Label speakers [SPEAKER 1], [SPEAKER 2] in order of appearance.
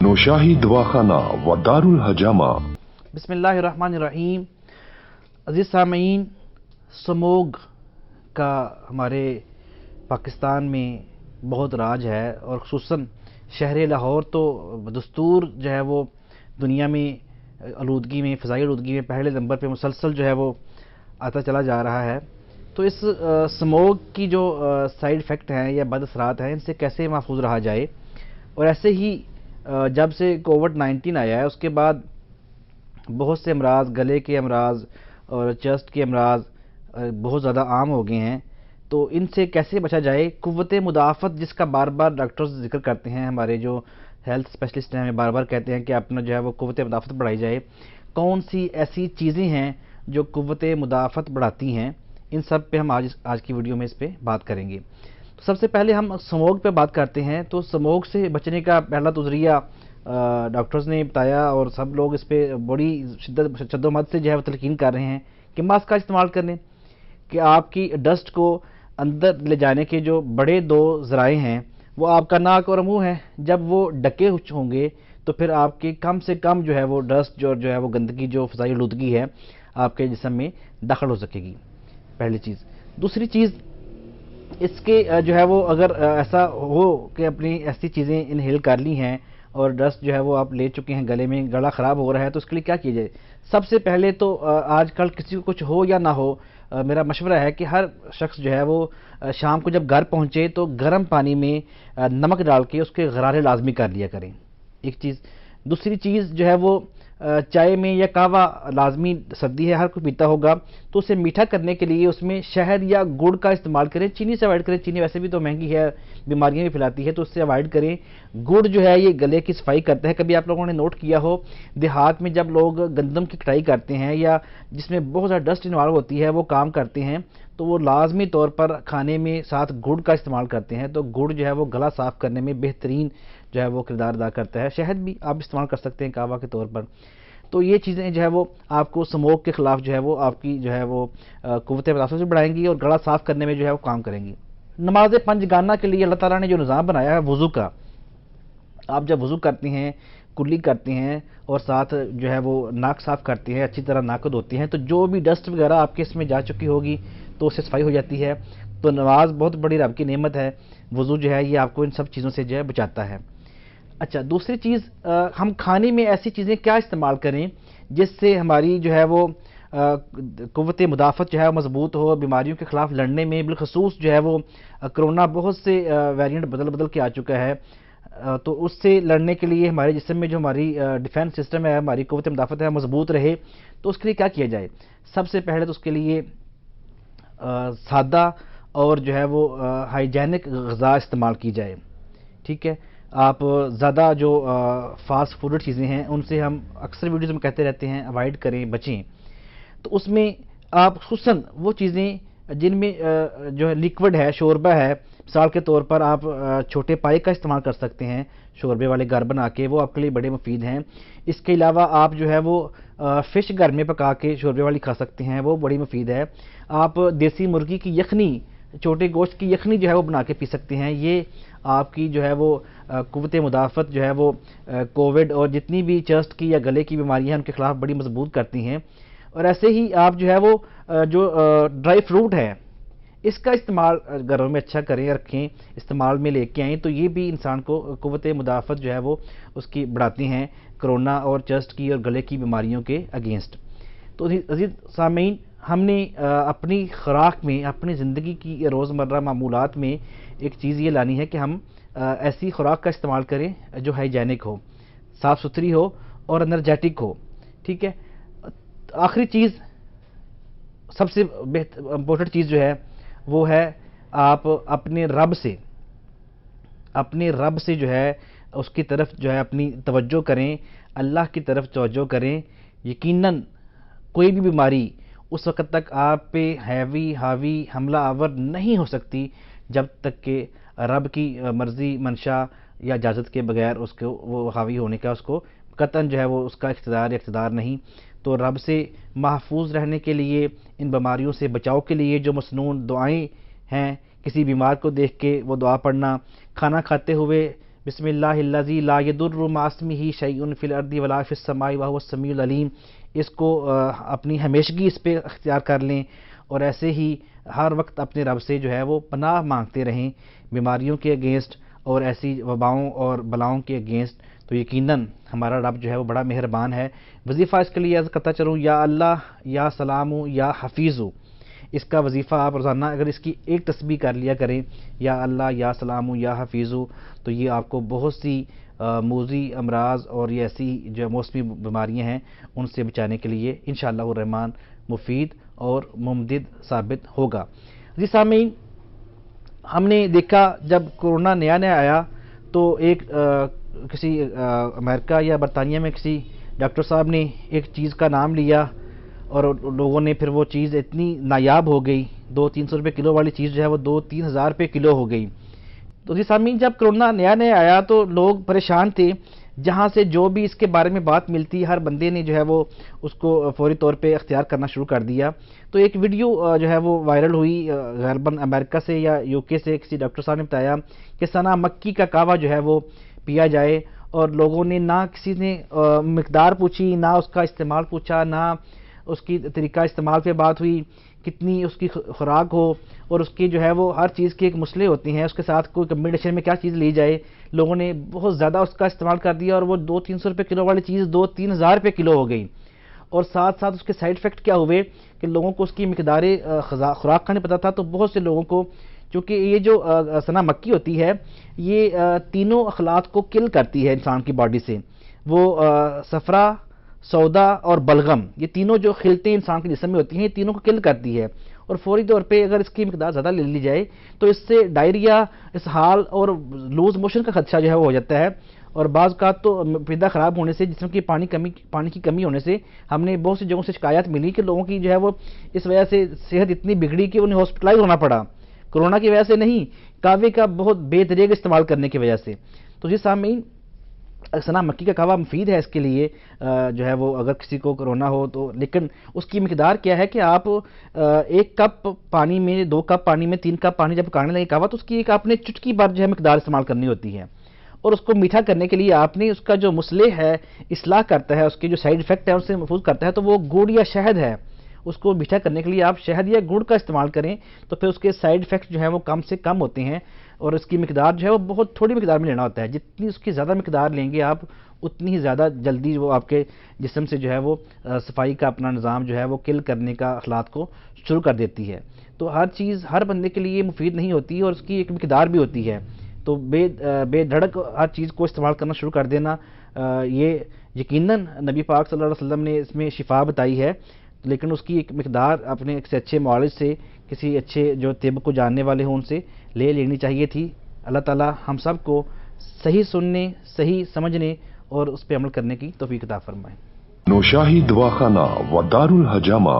[SPEAKER 1] नौशाही दवाखाना व दारुल हजामा।
[SPEAKER 2] बिस्मिल्लाहिर्रहमानिर्रहीम। अज़ीज़ सामीन, स्मोग का हमारे पाकिस्तान में बहुत राज है और ख़ुसूसन शहर लाहौर तो दस्तूर जो है वो दुनिया में आलूदगी में, फ़ज़ाई आलूदगी में पहले नंबर पे मुसलसल जो है वो आता चला जा रहा है। तो इस स्मोग की जो साइड इफ़ेक्ट हैं या बद असरात हैं, इनसे कैसे महफूज रहा जाए। और ऐसे ही जब से कोविड-19 आया है उसके बाद बहुत से अमराज, गले के अमराज और चेस्ट के अमराज बहुत ज़्यादा आम हो गए हैं। तो इनसे कैसे बचा जाए, क़ुव्वत मुदाफ़त जिसका बार बार डॉक्टर्स जिक्र करते हैं, हमारे जो हेल्थ स्पेशलिस्ट हैं हमें बार बार कहते हैं कि अपना जो है वो क़ुव्वत मुदाफ़त बढ़ाई जाए। कौन सी ऐसी चीज़ें हैं जो क़ुव्वत मुदाफ़त बढ़ाती हैं, इन सब पे हम आज की वीडियो में इस पर बात करेंगे। तो सबसे पहले हम स्मोग पे बात करते हैं। तो स्मोग से बचने का पहला तो ज़रिया डॉक्टर्स ने बताया और सब लोग इस पर बड़ी शिद्दत शद्दोमद से जो है वो तलकीन कर रहे हैं कि मास्क का इस्तेमाल करें, कि आपकी डस्ट को अंदर ले जाने के जो बड़े दो ज़राए हैं वो आपका नाक और मुंह है। जब वो ढके होंगे तो फिर आपके कम से कम जो है वो डस्ट जो है वो गंदगी, जो फ़ज़ाई आलूदगी है, आपके जिस्म में दाखिल हो सकेगी, पहली चीज़। दूसरी चीज़, इसके जो है वो अगर ऐसा हो कि अपनी ऐसी चीज़ें इनहेल कर ली हैं और डस्ट जो है वो आप ले चुके हैं, गले में, गला ख़राब हो रहा है, तो उसके लिए क्या किया जाए। सबसे पहले तो आजकल किसी को कुछ हो या ना हो, मेरा मशवरा है कि हर शख्स जो है वो शाम को जब घर पहुंचे तो गर्म पानी में नमक डाल के उसके गरारे लाजमी कर लिया करें, एक चीज़। दूसरी चीज़ जो है वो चाय में या कहवा, लाजमी सर्दी है हर कोई पीता होगा, तो उसे मीठा करने के लिए उसमें शहद या गुड़ का इस्तेमाल करें। चीनी से अवॉइड करें, चीनी वैसे भी तो महंगी है, बीमारियां भी फैलाती है, तो उससे अवॉइड करें। गुड़ जो है ये गले की सफाई करता है। कभी आप लोगों ने नोट किया हो, देहात में जब लोग गंदम की कटाई करते हैं या जिसमें बहुत ज़्यादा डस्ट इन्वॉल्व होती है वो काम करते हैं, तो वो लाजमी तौर पर खाने में साथ गुड़ का इस्तेमाल करते हैं। तो गुड़ जो है वो गला साफ़ करने में बेहतरीन जो है वो किरदार अदा करता है। शहद भी आप इस्तेमाल कर सकते हैं कहवा के तौर पर। तो ये चीज़ें जो है वो आपको स्मोक के ख़िलाफ़ जो है वो आपकी जो है वो क़ुव्वत मुदाफ़त भी बढ़ाएंगी और गला साफ़ करने में जो है वो काम करेंगी। नमाज पंजगाना के लिए अल्लाह ताला ने जो निज़ाम बनाया है वज़ू का, आप जब वज़ू करते हैं, कुल्ली करते हैं और साथ जो है वो नाक साफ़ करते हैं, अच्छी तरह नाक धोते हैं, तो जो भी डस्ट वगैरह आपके इसमें जा चुकी होगी तो उससे सफाई हो जाती है। तो नमाज बहुत बड़ी रब की नेमत है। वज़ू जो है ये आपको इन सब चीज़ों से जो है बचाता है। अच्छा, दूसरी चीज़, हम खाने में ऐसी चीज़ें क्या इस्तेमाल करें जिससे हमारी जो है वो क़ुव्वत मुदाफ़त जो है मज़बूत हो, बीमारियों के ख़िलाफ़ लड़ने में। बिलख़ुसूस जो है वो कोरोना बहुत से वेरिएंट बदल बदल के आ चुका है, तो उससे लड़ने के लिए हमारे जिस्म में जो हमारी डिफेंस सिस्टम है, हमारी क़ुव्वत मुदाफ़त है, मज़बूत रहे, तो उसके लिए क्या किया जाए। सबसे पहले तो उसके लिए सादा और जो है वो हाइजेनिक ग़िज़ा इस्तेमाल की जाए, ठीक है। आप ज़्यादा जो फास्ट फूड चीज़ें हैं उनसे हम अक्सर वीडियोज़ में कहते रहते हैं अवॉइड करें, बचें। तो उसमें आप खुसूसन वो चीज़ें जिनमें जो है लिक्विड है, शोरबा है, मिसाल के तौर पर आप छोटे पाए का इस्तेमाल कर सकते हैं शोरबे वाले घर बना के, वो आपके लिए बड़े मुफीद हैं। इसके अलावा आप जो है वो फ़िश घर में पका के शोरबे वाली खा सकते हैं, वो बड़ी मुफीद है। आप देसी मुर्गी की यखनी, छोटे गोश्त की यखनी जो है वो बना के पी सकते हैं। ये आपकी जो है वो क़ुव्वत मुदाफ़त जो है वो कोविड और जितनी भी चेस्ट की या गले की बीमारियां हैं उनके ख़िलाफ़ बड़ी मजबूत करती हैं। और ऐसे ही आप जो है वो जो ड्राई फ्रूट है इसका इस्तेमाल घरों में अच्छा करें, रखें, इस्तेमाल में लेके आएँ, तो ये भी इंसान को क़ुव्वत मुदाफ़त जो है वो उसकी बढ़ाती हैं कोरोना और चेस्ट की और गले की बीमारियों के अगेंस्ट। तो अज़ीज़ सामीन, हमने अपनी ख़ुराक में, अपनी ज़िंदगी की रोज़मर्रा मामूलात में एक चीज़ ये लानी है कि हम ऐसी ख़ुराक का इस्तेमाल करें जो हाइजेनिक हो, साफ़ सुथरी हो और एनर्जेटिक हो, ठीक है। आखिरी चीज़, सबसे इम्पोर्टेंट चीज़ जो है वो है आप अपने रब से जो है उसकी तरफ जो है अपनी तवज्जो करें, अल्लाह की तरफ तवज्जो करें। यकीनन कोई भी बीमारी उस वक़्त तक आप पे हावी हमला आवर नहीं हो सकती जब तक कि रब की मर्ज़ी, मंशा या इजाज़त के बगैर उसको वो हावी होने का उसको कतन जो है वो उसका इख्तियार नहीं। तो रब से महफूज रहने के लिए, इन बीमारियों से बचाव के लिए जो मसनून दुआएं हैं, किसी बीमार को देख के वो दुआ पढ़ना, खाना खाते हुए بسم اللہ الذی لا یضر مع اسمہ شیء فی الارض ولا فی السماء وہو السمیع العلیم، اس کو اپنی ہمیشگی اس پہ اختیار کر لیں، اور ایسے ہی ہر وقت اپنے رب سے جو ہے وہ پناہ مانگتے رہیں بیماریوں کے اگینسٹ اور ایسی وباؤں اور بلاؤں کے اگینسٹ، تو یقیناً ہمارا رب جو ہے وہ بڑا مہربان ہے۔ وظیفہ اس کے لیے عرض کرتا چلوں، یا اللہ یا سلام یا حفیظ، اس کا وظیفہ آپ روزانہ اگر اس کی ایک تسبیح کر لیا کریں، یا اللہ یا سلام یا حفیظ، تو یہ آپ کو بہت سی موذی امراض اور یہ ایسی جو موسمی بیماریاں ہیں ان سے بچانے کے لیے انشاءاللہ الرحمن مفید اور ممدد ثابت ہوگا۔ جی سامعین، ہم نے دیکھا جب کورونا نیا نیا آیا تو ایک کسی امریکہ یا برطانیہ میں کسی ڈاکٹر صاحب نے ایک چیز کا نام لیا اور لوگوں نے پھر وہ چیز اتنی نایاب ہو گئی، 200-300 روپے کلو والی چیز جو ہے وہ 2-3 ہزار روپے کلو ہو گئی۔ تو جی سامعین، جب کرونا نیا نیا آیا تو لوگ پریشان تھے، جہاں سے جو بھی اس کے بارے میں بات ملتی ہر بندے نے جو ہے وہ اس کو فوری طور پہ اختیار کرنا شروع کر دیا۔ تو ایک ویڈیو جو ہے وہ وائرل ہوئی غالباً امریکہ سے یا UK سے، کسی ڈاکٹر صاحب نے بتایا کہ سنا مکی کا کہوہ جو ہے وہ پیا جائے، اور لوگوں نے نہ کسی نے مقدار پوچھی، نہ اس کا استعمال پوچھا، نہ اس کی طریقہ استعمال پہ بات ہوئی، کتنی اس کی خوراک ہو، اور اس کی جو ہے وہ ہر چیز کے ایک مسئلے ہوتے ہیں، اس کے ساتھ کوئی کمبینیشن میں کیا چیز لی جائے۔ لوگوں نے بہت زیادہ اس کا استعمال کر دیا اور وہ 200-300 روپے کلو والی چیز 2-3 ہزار روپے کلو ہو گئی، اور ساتھ ساتھ اس کے سائیڈ افیکٹ کیا ہوئے کہ لوگوں کو اس کی مقدار خوراک کا نہیں پتا تھا، تو بہت سے لوگوں کو، چونکہ یہ جو سنا مکی ہوتی ہے یہ تینوں اخلاط کو کل کرتی ہے انسان کی باڈی سے، وہ صفرا، سودا اور بلغم، یہ تینوں جو خلطیں انسان کے جسم میں ہوتی ہیں یہ تینوں کو کل کرتی ہے، اور فوری طور پہ اگر اس کی مقدار زیادہ لے لی جائے تو اس سے ڈائریا، اسہال اور لوز موشن کا خدشہ جو ہے وہ ہو جاتا ہے، اور بعض اوقات تو معدہ خراب ہونے سے، جسم کی پانی کی کمی ہونے سے ہم نے بہت سی جگہوں سے شکایات ملی کہ لوگوں کی جو ہے وہ اس وجہ سے صحت اتنی بگڑی کہ انہیں ہاسپٹلائز ہونا پڑا، کرونا کی وجہ سے نہیں، کہوے کا بہت بے طریقے استعمال کرنے کی وجہ سے۔ تو جی سامعین، سنا مکی کا کہوہ مفید ہے اس کے لیے جو ہے وہ اگر کسی کو کرونا ہو تو، لیکن اس کی مقدار کیا ہے کہ آپ 1 کپ پانی میں، 2 کپ پانی میں 3 کپ پانی جب پکانے لگے کہوہ تو اس کی ایک آپ نے چٹکی بھر جو ہے مقدار استعمال کرنی ہوتی ہے، اور اس کو میٹھا کرنے کے لیے آپ نے اس کا جو مسئلہ ہے اصلاح کرتا ہے، اس کے جو سائیڈ افیکٹ ہے اس سے محفوظ کرتا ہے، تو وہ گڑ یا شہد ہے، اس کو میٹھا کرنے کے لیے آپ شہد یا گڑ کا استعمال کریں تو پھر اس کے سائیڈ افیکٹ جو ہیں وہ کم سے کم ہوتے ہیں، اور اس کی مقدار جو ہے وہ بہت تھوڑی مقدار میں لینا ہوتا ہے، جتنی اس کی زیادہ مقدار لیں گے آپ اتنی ہی زیادہ جلدی وہ آپ کے جسم سے جو ہے وہ صفائی کا اپنا نظام جو ہے وہ کل کرنے کا اخلاط کو شروع کر دیتی ہے۔ تو ہر چیز ہر بندے کے لیے مفید نہیں ہوتی اور اس کی ایک مقدار بھی ہوتی ہے، تو بے دھڑک ہر چیز کو استعمال کرنا شروع کر دینا، یہ یقیناً نبی پاک صلی اللہ علیہ وسلم نے اس میں شفا بتائی ہے، لیکن اس کی ایک مقدار اپنے ایک سے اچھے معالج سے، کسی اچھے جو طب کو جاننے والے ہوں ان سے لے لینی چاہیے تھی۔ اللہ تعالی ہم سب کو صحیح سننے، صحیح سمجھنے اور اس پہ عمل کرنے کی توفیق عطا فرمائے۔
[SPEAKER 1] نوشاہی دواخانہ و دار الحجامہ